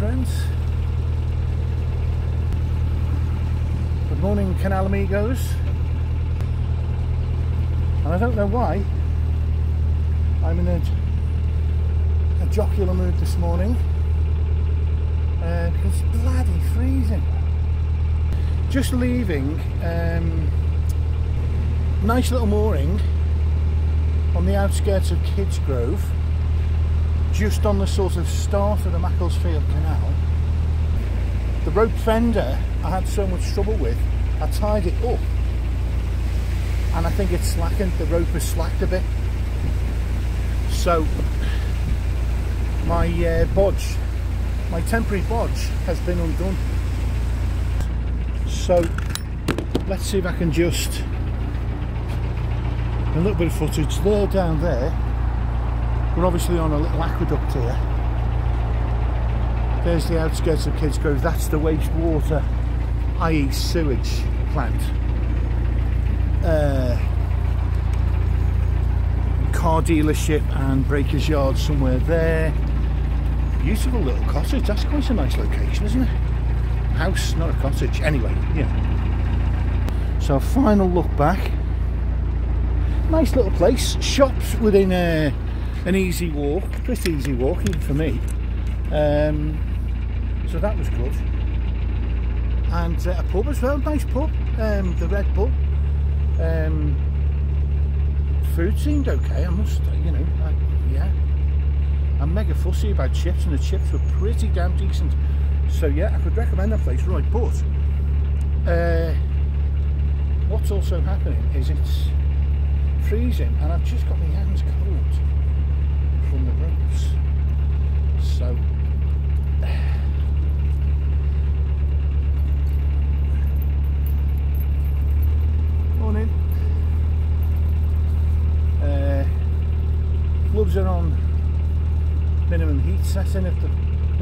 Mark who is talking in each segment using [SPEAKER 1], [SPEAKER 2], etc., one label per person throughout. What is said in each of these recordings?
[SPEAKER 1] friends. Good morning, canal amigos. And I don't know why I'm in a jocular mood this morning, because it's bloody freezing. Just leaving nice little mooring on the outskirts of Kidsgrove, just on the sort of start of the Macclesfield canal. The rope fender I had so much trouble with, I tied it up and I think it's slackened, the rope has slacked a bit. So my bodge, my temporary bodge has been undone. So let's see if I can just, a little bit of footage there, down there. We're obviously on a little aqueduct here. There's the outskirts of Kidsgrove. That's the wastewater, i.e. sewage plant. Car dealership and breaker's yard somewhere there. Beautiful little cottage. That's quite a nice location, isn't it? House, not a cottage. Anyway, yeah. So a final look back. Nice little place. Shops within an easy walk, pretty easy walk even for me. So that was good. And a pub as well, nice pub, the Red Bull. Food seemed okay, I must say, you know, yeah. I'm mega fussy about chips, and the chips were pretty damn decent. So yeah, I could recommend that place, right, but what's also happening is it's freezing and I've just got my hands cold from the ropes. So morning. Gloves are on minimum heat setting at the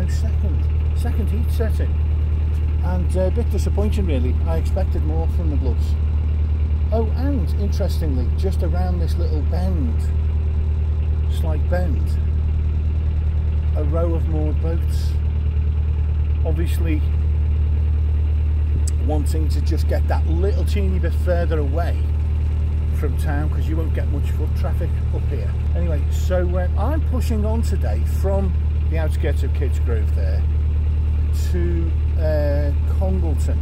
[SPEAKER 1] second heat setting, and a bit disappointing really. I expected more from the gloves. Oh, and interestingly, just around this little bend, slight bend, a row of moored boats, obviously wanting to just get that little teeny bit further away from town, because you won't get much foot traffic up here. Anyway, so I'm pushing on today from the outskirts of Kidsgrove there to Congleton,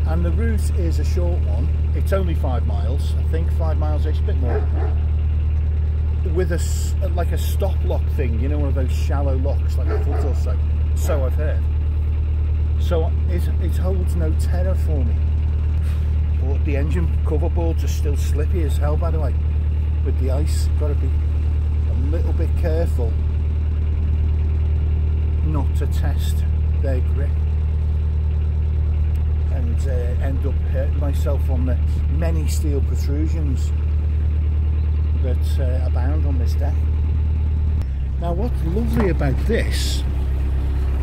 [SPEAKER 1] and the route is a short one. It's only 5 miles, I think, 5 miles-ish, a bit more, with a like a stop lock thing, you know, one of those shallow locks, like a foot or so. So I've heard. So it holds no terror for me. But the engine cover boards are still slippy as hell, by the way, with the ice. Got to be a little bit careful not to test their grip and end up hurting myself on the many steel protrusions that abound on this deck. Now, what's lovely about this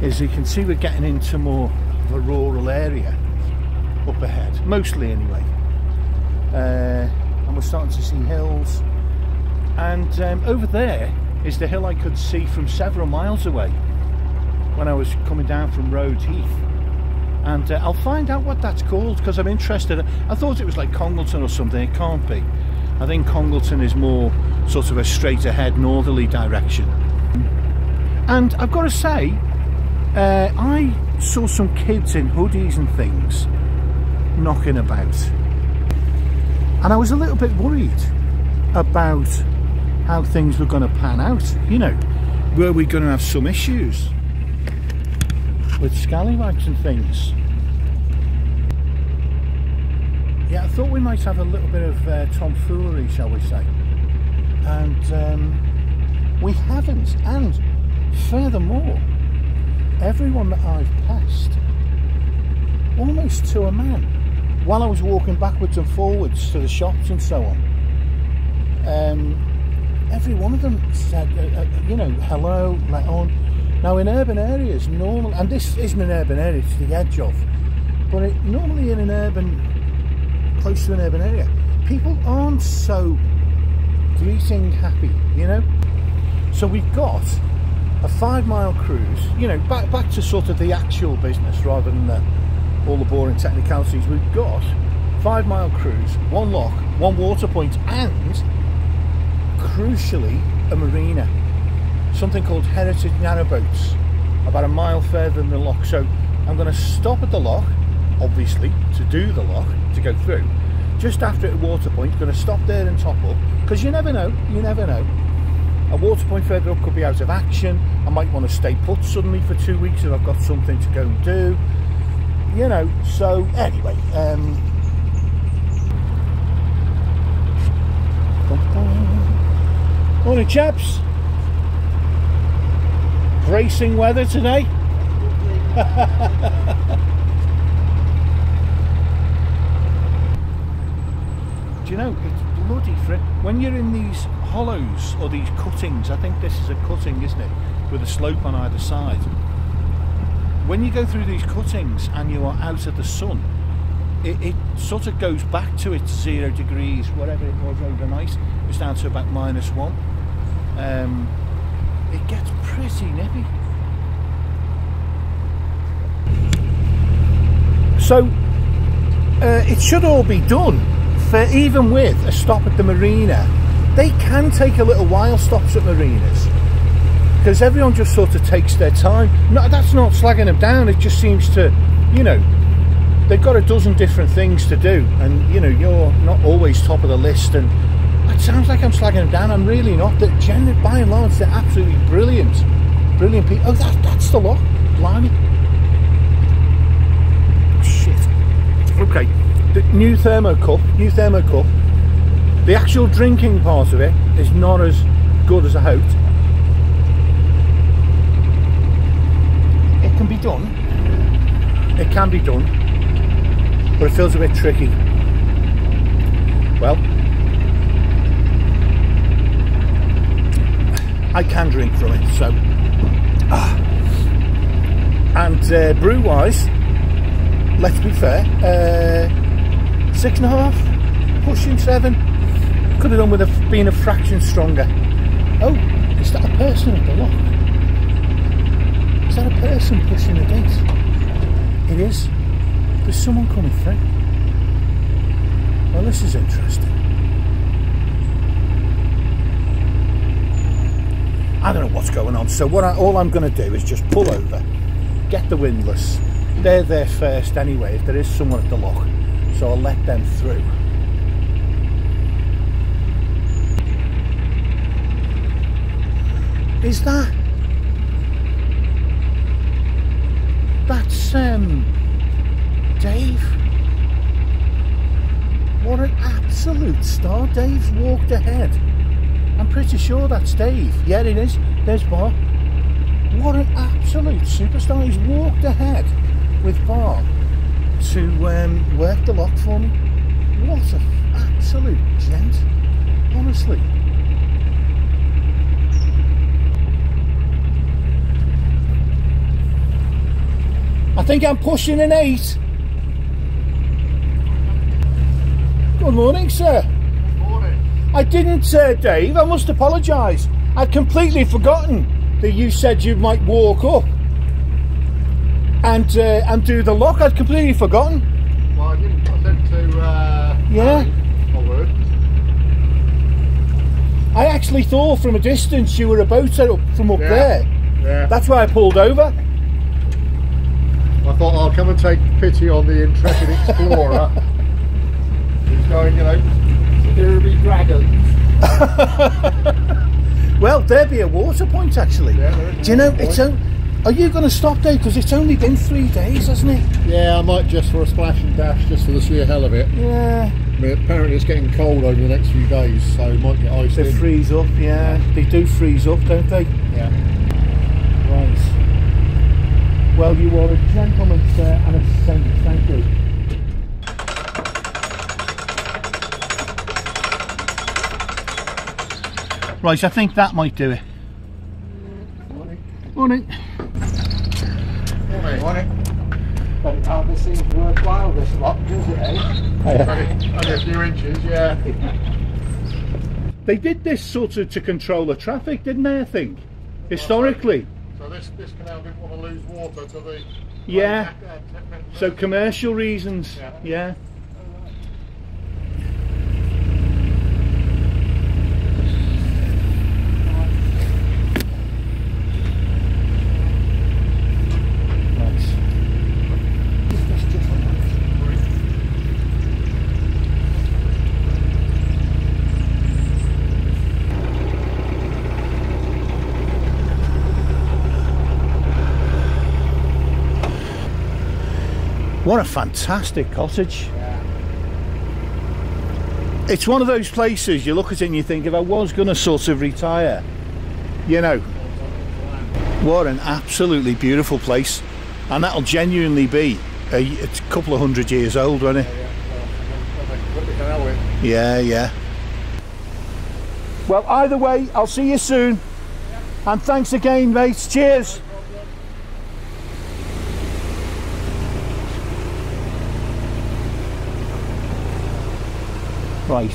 [SPEAKER 1] is you can see we're getting into more of a rural area up ahead, mostly anyway, and we're starting to see hills, and over there is the hill I could see from several miles away when I was coming down from Rhodes Heath, and I'll find out what that's called, because I'm interested. I thought it was like Congleton or something. It can't be. I think Congleton is more sort of a straight ahead northerly direction. And I've got to say, I saw some kids in hoodies and things knocking about, and I was a little bit worried about how things were going to pan out. You know, were we going to have some issues with scallywags and things? Yeah, I thought we might have a little bit of tomfoolery, shall we say, and we haven't. And furthermore, everyone that I've passed, almost to a man, while I was walking backwards and forwards to the shops and so on, every one of them said, you know, hello, let on. Now, in urban areas, normal, and this isn't an urban area, it's the edge of, but normally in an urban, close to an urban area, people aren't so greeting happy, you know. So we've got a 5 mile cruise, you know, back to sort of the actual business rather than all the boring technicalities. We've got 5 mile cruise, 1 lock, 1 water point, and crucially a marina, something called Heritage Narrowboats, about a mile further than the lock. So I'm going to stop at the lock, obviously to do the lock, to go through. Just after a water point, going to stop there and top up, because you never know, a water point further up could be out of action. I might want to stay put suddenly for 2 weeks if I've got something to go and do, you know. So anyway, morning chaps. Bracing weather today. Do you know, it's bloody frick. When you're in these hollows or these cuttings, I think this is a cutting, isn't it, with a slope on either side. When you go through these cuttings and you are out of the sun, it sort of goes back to its 0 degrees, whatever it was overnight. It's down to about -1. It gets pretty nippy. So it should all be done. For even with a stop at the marina, they can take a little while, stops at marinas, because everyone just sort of takes their time. No, that's not slagging them down. It just seems to, you know, they've got a dozen different things to do, and you know, you're not always top of the list. And it sounds like I'm slagging them down. I'm really not. That generally, by and large, they're absolutely brilliant people. Oh, that's the lot. Blimey. Shit. Okay. The new thermocup. The actual drinking part of it is not as good as I hoped. It can be done. It can be done, but it feels a bit tricky. Well, I can drink from it, so. And brew wise, let's be fair, 6.5, pushing 7. Could have done with being a fraction stronger. Oh, is that a person at the lock? Is that a person pushing the gate? It is. There's someone coming through. Well, this is interesting. I don't know what's going on. So all I'm going to do is just pull over, get the windlass. They're there first anyway, if there is someone at the lock. So I'll let them through. Is that? That's Dave. What an absolute star. Dave's walked ahead. I'm pretty sure that's Dave. Yeah, it is. There's Bar. What an absolute superstar. He's walked ahead with Bar to work the lock for me. What an absolute gent. Honestly. I think I'm pushing an 8. Good morning, sir.
[SPEAKER 2] Good morning.
[SPEAKER 1] I didn't, Dave. I must apologise. I'd completely forgotten that you said you might walk up and do the lock. I'd completely forgotten.
[SPEAKER 2] Well, I didn't. I said to
[SPEAKER 1] yeah.
[SPEAKER 2] I would.
[SPEAKER 1] I actually thought from a distance you were a boat up from up there.
[SPEAKER 2] Yeah.
[SPEAKER 1] That's why I pulled over.
[SPEAKER 2] I thought I'll come and take pity on the intrepid explorer. He's going, you know, there be dragons.
[SPEAKER 1] Well, there'd be a water point actually.
[SPEAKER 2] Yeah, there is.
[SPEAKER 1] Do you know? It's are you going to stop there? Because it's only been 3 days, hasn't it?
[SPEAKER 2] Yeah, I might just for a splash and dash, just for the sheer hell of it.
[SPEAKER 1] Yeah.
[SPEAKER 2] I mean, apparently it's getting cold over the next few days, so it might get iced
[SPEAKER 1] They
[SPEAKER 2] in.
[SPEAKER 1] freeze up. Yeah, they do freeze up, don't they?
[SPEAKER 2] Yeah.
[SPEAKER 1] Right. Well, you are a gentleman, sir, and a saint. Thank you. Right, I think that might do it.
[SPEAKER 2] Morning.
[SPEAKER 1] Morning.
[SPEAKER 2] Morning.
[SPEAKER 3] But it hardly seems worthwhile this lot, does it, eh?
[SPEAKER 2] Only a few inches, yeah.
[SPEAKER 1] They did this sort of to control the traffic, didn't they, I think? Historically.
[SPEAKER 2] So this canal didn't want to lose water to the...
[SPEAKER 1] Yeah. So commercial reasons.
[SPEAKER 2] Yeah.
[SPEAKER 1] Yeah. What a fantastic cottage.
[SPEAKER 2] Yeah.
[SPEAKER 1] It's one of those places you look at it and you think, if I was going to sort of retire, you know, what an absolutely beautiful place. And that'll genuinely be a couple of 100 years old, won't it? Yeah, yeah. Well, either way, I'll see you soon. And thanks again, mates. Cheers. Right.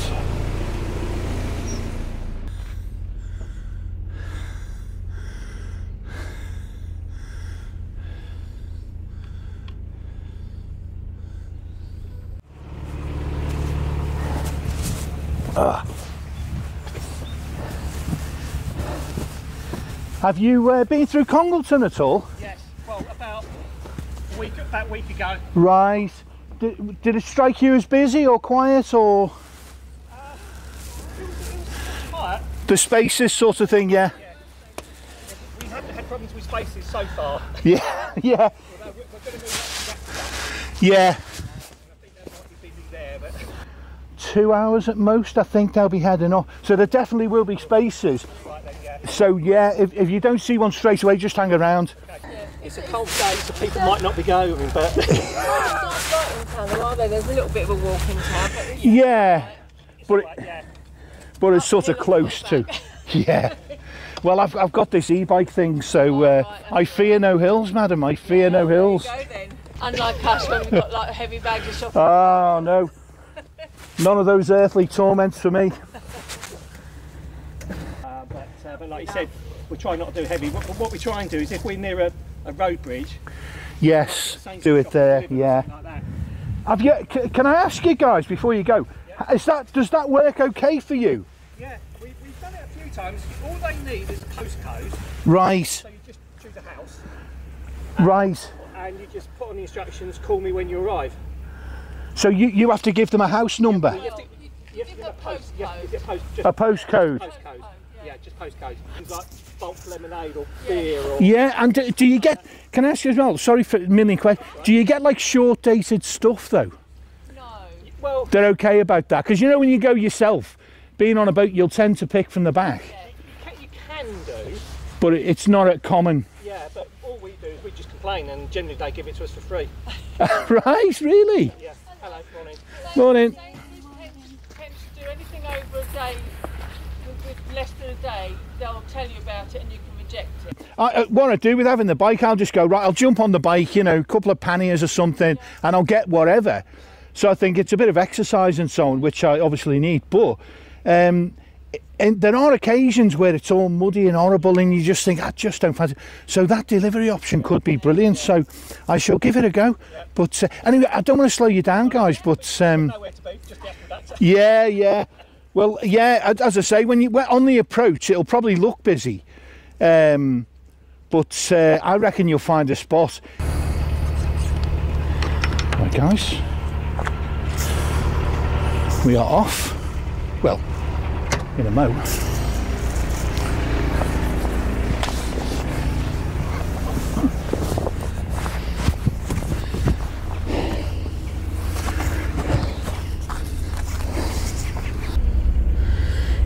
[SPEAKER 1] Have you been through Congleton at all?
[SPEAKER 4] Yes, well, about a week ago.
[SPEAKER 1] Right. Did it strike you as busy or quiet, or
[SPEAKER 4] Quiet.
[SPEAKER 1] the spaces sort of thing? Yeah.
[SPEAKER 4] Yeah. We haven't had problems with spaces so far.
[SPEAKER 1] Yeah. Yeah.
[SPEAKER 4] Although we're going to move up to that.
[SPEAKER 1] Yeah.
[SPEAKER 4] I think that might be busy there, but
[SPEAKER 1] 2 hours at most, I think they'll be heading off. So there definitely will be spaces.
[SPEAKER 4] right then, yeah.
[SPEAKER 1] So yeah, if you don't see one straight away, just hang around.
[SPEAKER 4] It's a cold day, so people might not be going, but
[SPEAKER 5] It's not right in town, though, are they? There's a little bit of a walk in town, but
[SPEAKER 1] Yeah, but
[SPEAKER 4] right, yeah.
[SPEAKER 1] but it's sort of close to. Yeah. Well, I've got this e-bike thing, so I fear no hills, madam. I fear no hills.
[SPEAKER 5] there you go then. Unlike us when we've got like heavy bags of shopping.
[SPEAKER 1] Oh no, none of those earthly torments for me.
[SPEAKER 4] But like you said, we try not to do heavy. What we try and do is if we're near a road bridge,
[SPEAKER 1] Yes,
[SPEAKER 4] Sainsbury's
[SPEAKER 1] do it
[SPEAKER 4] got
[SPEAKER 1] there.
[SPEAKER 4] delivered,
[SPEAKER 1] Yeah.
[SPEAKER 4] something like that.
[SPEAKER 1] Have you? Can I ask you guys before you go? Does that work okay for you?
[SPEAKER 4] Yeah, we've done it a few times. All they need is a postcode,
[SPEAKER 1] Right.
[SPEAKER 4] so you just choose a house
[SPEAKER 1] Right.
[SPEAKER 4] and you just put on the instructions, call me when you arrive.
[SPEAKER 1] So you have to give them a house number,
[SPEAKER 4] You have to give them a post. You have to give it
[SPEAKER 1] a postcode.
[SPEAKER 4] postcode. Yeah, just postcode. Things like bulk lemonade or beer or...
[SPEAKER 1] Yeah, and do you get? Can I ask you as well? Sorry for a million questions. Do you get like short dated stuff though?
[SPEAKER 5] No.
[SPEAKER 4] Well,
[SPEAKER 1] They're okay about that, because you know when you go yourself, being on a boat, you'll tend to pick from the back,
[SPEAKER 4] you can do,
[SPEAKER 1] but it's not a common.
[SPEAKER 4] yeah, but all we do is we just complain and generally they give it to us for free.
[SPEAKER 1] Right? Really?
[SPEAKER 4] Yeah, hello, morning.
[SPEAKER 1] Morning.
[SPEAKER 5] Tends to do anything over a day, with less than a day, they'll tell you about it and you can reject it.
[SPEAKER 1] What I do with having the bike, I'll just go, right, I'll jump on the bike, you know, a couple of panniers or something, and I'll get whatever. So I think it's a bit of exercise and so on, which I obviously need, but and there are occasions where it's all muddy and horrible and you just think, I just don't fancy it. So that delivery option could be brilliant, so I shall give it a go. But anyway, I don't want to slow you down, guys, but
[SPEAKER 4] Nowhere to be, just after that.
[SPEAKER 1] yeah. Well, yeah, as I say, when you're on the approach, it'll probably look busy. But I reckon you'll find a spot. Right, guys. We are off. Well, in a mo.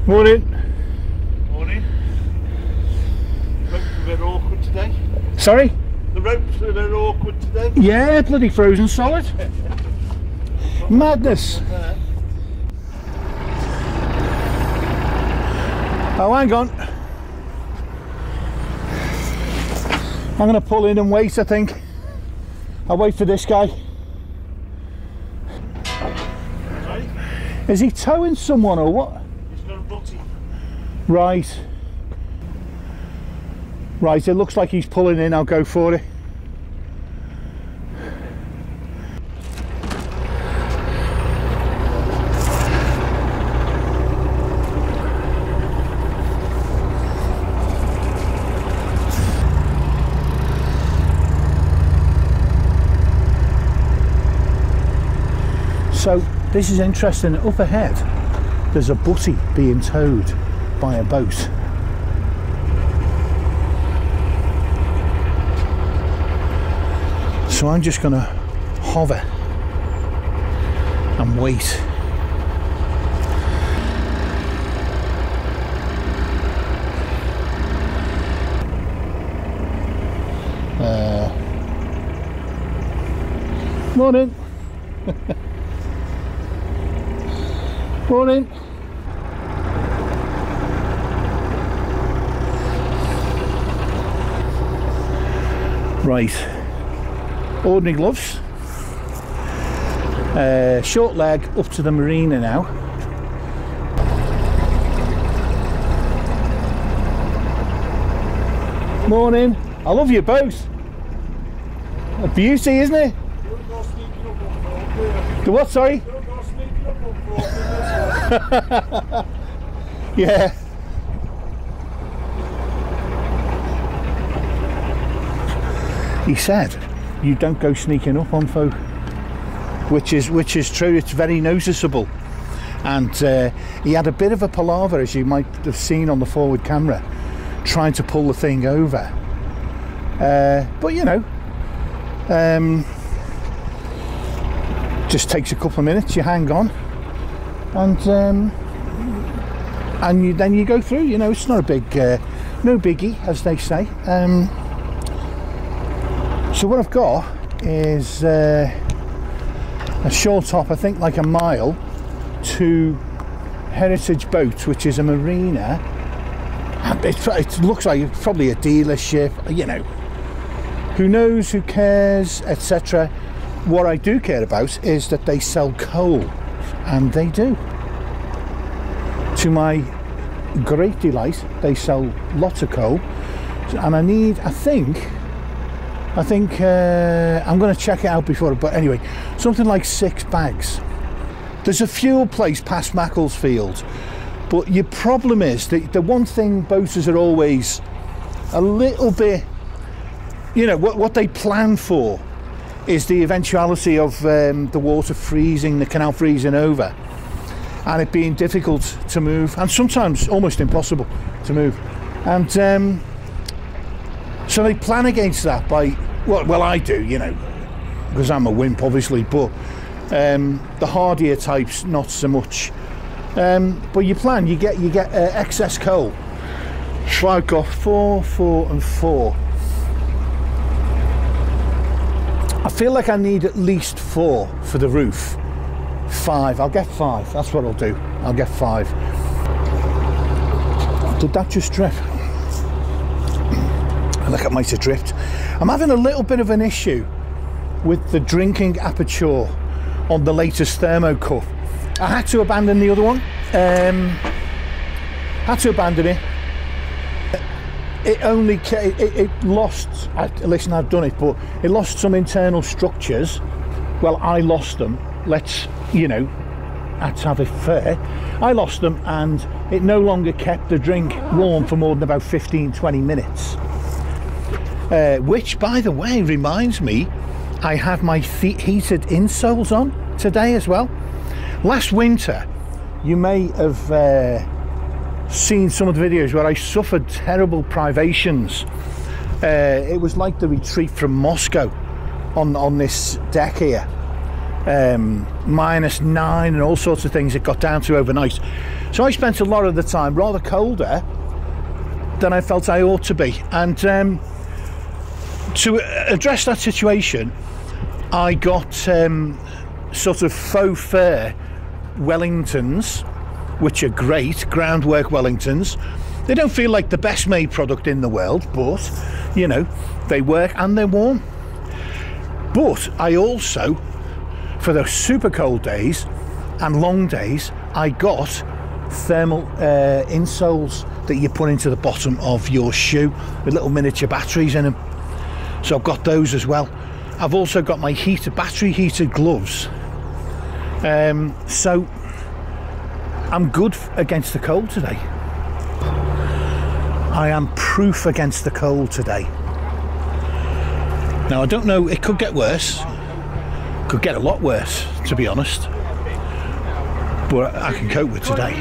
[SPEAKER 1] Morning.
[SPEAKER 6] Morning. Ropes are a bit awkward today.
[SPEAKER 1] Sorry?
[SPEAKER 6] The ropes are a bit awkward today.
[SPEAKER 1] Yeah, bloody frozen solid. Madness. Oh, hang on. I'm going to pull in and wait, I think. I'll wait for this guy.
[SPEAKER 6] Sorry?
[SPEAKER 1] Is he towing someone or what?
[SPEAKER 6] He's got a butty.
[SPEAKER 1] Right. Right, it looks like he's pulling in. I'll go for it. So this is interesting. Up ahead there's a butty being towed by a boat. So I'm just going to hover and wait. Morning. Morning. Right, ordinary gloves, short leg up to the marina now. Morning. I love your boat. A beauty, isn't it? The what, sorry? Yeah. He said you don't go sneaking up on folk, which is true. It's very noticeable. And he had a bit of a palaver, as you might have seen on the forward camera, trying to pull the thing over. But you know, just takes a couple of minutes. You hang on, and then you go through. You know, it's not a big, no biggie, as they say. So what I've got is a short hop, I think like a mile, to Heritage Boat, which is a marina. It looks like it's probably a dealership, you know. Who knows, who cares, etc. What I do care about is that they sell coal, and they do. To my great delight, they sell lots of coal, and I think I'm going to check it out before, but anyway, something like 6 bags. There's a fuel place past Macclesfield, but your problem is that the one thing boaters are always a little bit, you know, what they plan for is the eventuality of the water freezing, the canal freezing over, and it being difficult to move, and sometimes almost impossible to move. And so they plan against that by, well I do, you know, because I'm a wimp obviously, but the hardier types not so much. But you plan, you get excess coal. So I've got 4, 4 and 4. I feel like I need at least 4 for the roof. 5, I'll get 5, that's what I'll do. I'll get 5. Did that just drift? I look, it might have dripped. I'm having a little bit of an issue with the drinking aperture on the latest thermo cup. I had to abandon the other one. Had to abandon it. It lost, listen, I've done it, but it lost some internal structures. Well, I lost them. Let's, you know, let's have it fair. I lost them, and it no longer kept the drink warm for more than about 15-20 minutes. Which, by the way, reminds me, I have my heated insoles on today as well. Last winter, you may have seen some of the videos where I suffered terrible privations. It was like the retreat from Moscow on this deck here. -9 and all sorts of things it got down to overnight. So I spent a lot of the time rather colder than I felt I ought to be. And to address that situation, I got sort of faux fur Wellingtons, which are great, groundwork Wellingtons. They don't feel like the best made product in the world, but you know, they work and they're warm. But I also, for those super cold days and long days, I got thermal insoles that you put into the bottom of your shoe with little miniature batteries in them. So I've got those as well. I've also got my battery heated gloves. So I'm good against the cold today. I am proof against the cold today. Now I don't know, it could get worse. Could get a lot worse, to be honest. But I can cope with today.